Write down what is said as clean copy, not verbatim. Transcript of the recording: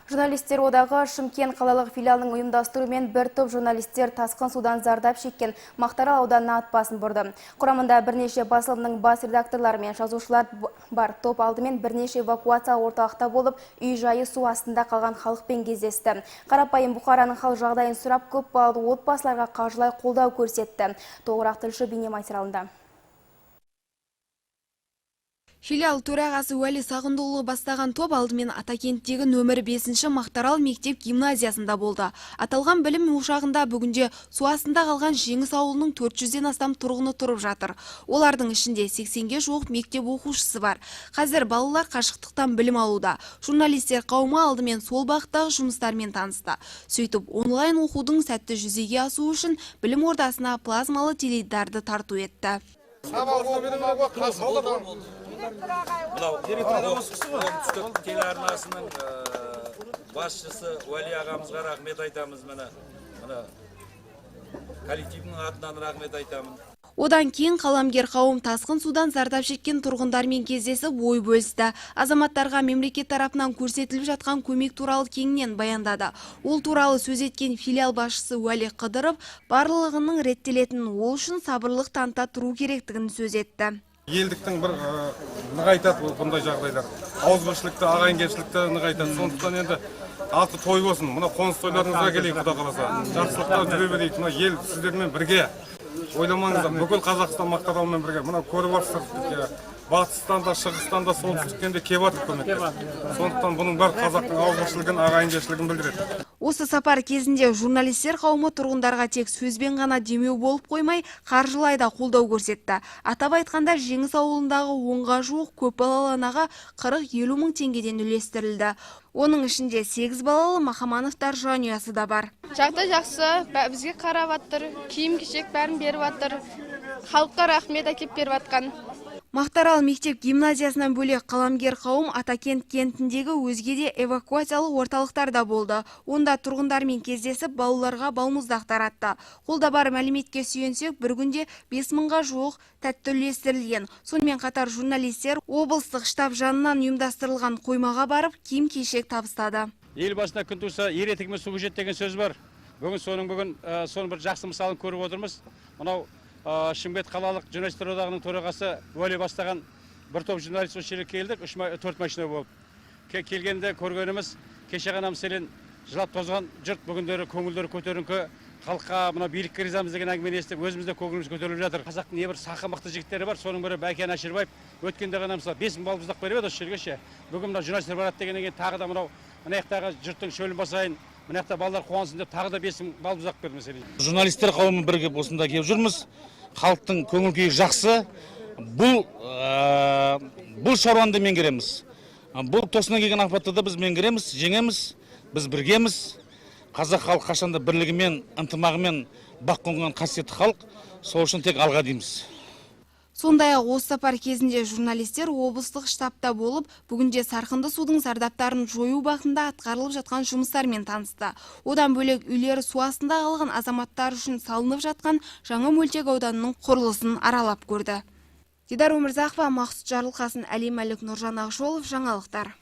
Журналистер одағы Шымкент қалалық филиалының ұйымдастыруымен бір топ журналистер тасқын судан зардап шеккен Мақтаарал ауданына ат басын бұрды. Құрамында бірнеше басылымның бас редакторлары мен жазушылар бар. Топ алдымен бірнеше эвакуация орталықта болып, үй-жайы су астында қалған халықпен кездесті. Қарапайым Бұқараның хал жағдайын сұрап, көп балалы отбасыларға қаржылай қолдау көрсетті. Толығырақ тілші бейнематериалында. Филиал төрағасы Уәли Сағындыұлы бастаған топ алдымен Атакенттегі нөмір 5-ші Мақтаарал мектеп гимназиясында болды. Аталған білім ошағында бүгінде су астында қалған Жеңіс ауылының 400-ден астам тұрғыны тұрып жатыр. Олардың ішінде 80-ге жуық мектеп оқушысы бар. Қазір балалар қашықтықтан білім алуда. Журналистер қауымы алдымен сол бағыттағы жұмыстармен танысты. Сөйтіп, онлайн оқудың сәтті жүзеге асуы үшін білім ордасына плазмалы теледидарды тарту етті. Оңтүстік телеарнасының басшысы Уәли ағамызға рахмет айтамыз. Коллективінің атынан рахмет айтамын. Одан кейін қаламгер қауым тасқын судан зардап шеккен тұрғындармен кездесіп ой бөлісті. Азаматтарға мемлекет тарапынан көрсетіліп жатқан көмек туралы кеңінен баяндады. Ол туралы сөз еткен филиал басшысы Уәли Қыдыров барлығының реттелетінін, ол үшін сабырлық таныта тұру керектігін сөз етті. Елдіктің бір нығайтады бұндай жағдайлар. Ауызбіршілікті, ағайынкепшілікті нығайтады. Сондықтан енді алты той болсын. Мына қоныс тойларыңызға келейік, Құда қаласа. Жақсылықта жүре берейік. Мына ел сіздермен бірге. Ойламаңыздар, бүкіл Қазақстан Мақтааралмен бірге. Мына көріп отырсыздар. Батыстан да, шығыстан да, солтүстіктен де келіп жатыр көмекке. Сондықтан бұның бар қазақтың ауызбіршілігін, ағайынкепшілігін білдіреді. Осы сапар кезінде журналистер қауымы тұрғындарға тек сөзбен ғана демеу болып қоймай, қаржылай да қолдау көрсетті. Атап айтқанда, Жеңіс ауылындағы 10-ға жуық көпбалалы анаға 40-50 мың теңгеден үлестірілді. Оның ішінде 8 балалы Махамановтар жанұясы да бар. Жағдай жақсы, бізге қарап жатыр, киім-кешек бәрін беріп жатыр. Халыққа рахмет әкеп беріп жатқан. Мақтаарал мектеп гимназиясынан бөлек қаламгер қауым Атакент кентіндегі өзге де эвакуациялық орталықтарда болды. Онда тұрғындармен кездесіп, балаларға балмұздақ таратты. Қолда бар мәліметке сүйенсек, бір күнде 5 мыңға жуық тәтті үлестірілген. Сонымен қатар журналистер облыстық штаб жанынан ұйымдастырылған қоймаға барып, киім-кешек табыстады. Ел басына күн туса, ер етігімен су көшеді деген сөз бар. Соның бір жақсы мысалын көріп отырмыз. Мынау Шымкент қалалық журналистер одағының төрағасы Уәли бастаған бір топ журналист осы жерге келдік, 4 машина болып. Келгенде көргеніміз, кеше ғана мәселен жылап тозған жұрт бүгіндері көңілдері көтеріңкі, халыққа мына билікке ризамыз деген әңгімені естіп, өзімізде көңіліміз көтеріліп жатыр. Қазақтың небір сақы мықты жігіттері бар, соның бірі Бәкен Әшірбаев. Өткенде ғана мысалы 5 мың балмұздақ беріп еді осы жерге ше. Бүгін мына журналистер барады дегеннен кейін тағы да мына жақтағы жұрттың шөлін басайын, мына жақта балалар қуансын деп тағы да 5 мың балмұздақ берді мәселен. Журналистер қауымы бірге осында келіп жүрміз. Халықтың көңіл күйі жақсы. Бұл шаруаны меңгереміз. Бұл тосынан келген апатты да біз меңгереміз, жеңеміз, біз біргеміз. Қазақ халық қашанда бірлігімен, ынтымағымен бақ қонған қасиетті халық, сол үшін тек алға дейміз. Сондай-ақ осы сапар кезінде журналистер облыстық штабта болып, бүгінде сарқынды судың зардаптарын жою бағытында атқарылып жатқан жұмыстармен танысты. Одан бөлек үйлері су астында қалған азаматтар үшін салынып жатқан жаңа мөлтек ауданының құрылысын аралап көрді. Дидар Өмірзақова, Мақсұт Жарылқасын, Әлем Әлік, Нұржан Ақжолов, жаңалықтар.